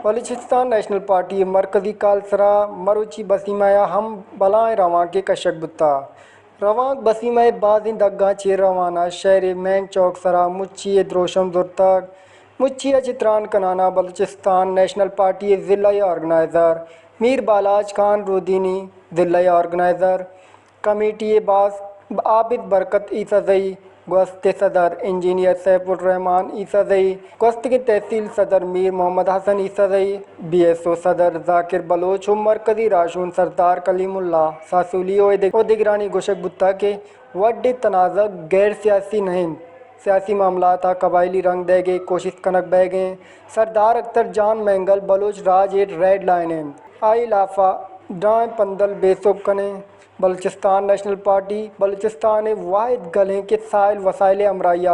Balochistan national party مرکزی کالسرا مروچی بسیمایا ہم بلائیں رواں کے کشک بتا رواں بسیمائے بازیں دگاں چیر روانہ شہر مین چوک سرا مچی دروشم زرتگ مچی چتران کنانا بلوچستان نیشنل پارٹی ضلعی آرگنائزر میر بالاج خان رودینی ضلعی آرگنائزر کمیٹی باز عابد برکت عیسیٰ گوست صدر انجینئر سیف الرحمان عیسیٰ گوست کے تحصیل صدر میر محمد حسن عیسیٰ بی ایس او صدر ذاکر بلوچ مرکزی راشون سردار کلیم اللہ ساسولی دیگرانی گوشک بتا کے وڈ تنازع غیر سیاسی نہیں سیاسی معاملات قبائلی رنگ دے گئے کوشش کنک بہ گئے سردار اختر جان مینگل بلوچ راج ایٹ ریڈ لائن آئی لافا ڈائیں پندل بے سوک کنے بلوچستان نیشنل پارٹی بلوچستان واحد گلیں کے سائل وسائل امرائیہ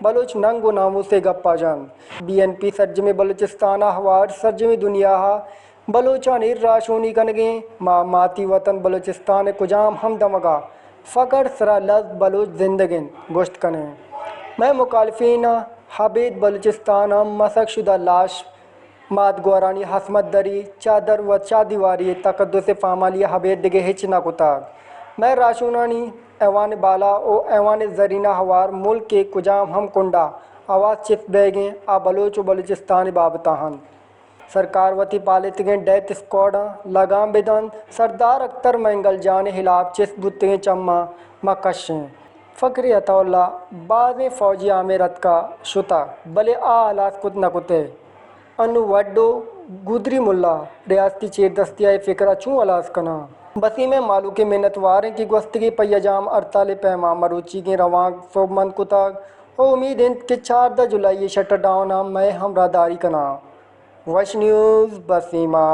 بلوچ ننگ و نامو سے گپا جان بی این پی سرجم بلوچستان ہوار سرجم دنیا بلوچان راشونی کنگیں ماتی وطن بلوچستان کجام ہم دمگا فقر سرا لفظ بلوچ زندگین گوشت کنے میں مخالفین حبید بلوچستان مسخ شدہ لاش ماد گورانی حسمت دری چادر و چادیواری تقدس فامالی حبید دگے ہچ نہ کتا میں راشونانی ایوان بالا او ایوان زرینہ ہوار ملک کے کجام ہم کنڈا آواز چپ بیگیں آ بلوچ و بلوچستان بابتاہن سرکار وتی پالتگیں ڈیتھ اسکواڈ لگام بدن سردار اختر مینگل جان خلاف چس بتیں چما مکشیں فقر عطا اللہ بعض فوجی عامرت کا شتا بلے آلاس کت نکتے انو وڈو گودری ملا ریاستی چیر دستیائے فکرہ چون الاس کنا بسیم مالو کے محنت واریں کی گوستگی پیجام ارتال پیما مروچی کے رواں صوب مند کتاگ او امید ہیں کہ 14 جولائی شٹر ڈاؤن میں ہمراہ داری کنا وش نیوز بسیمہ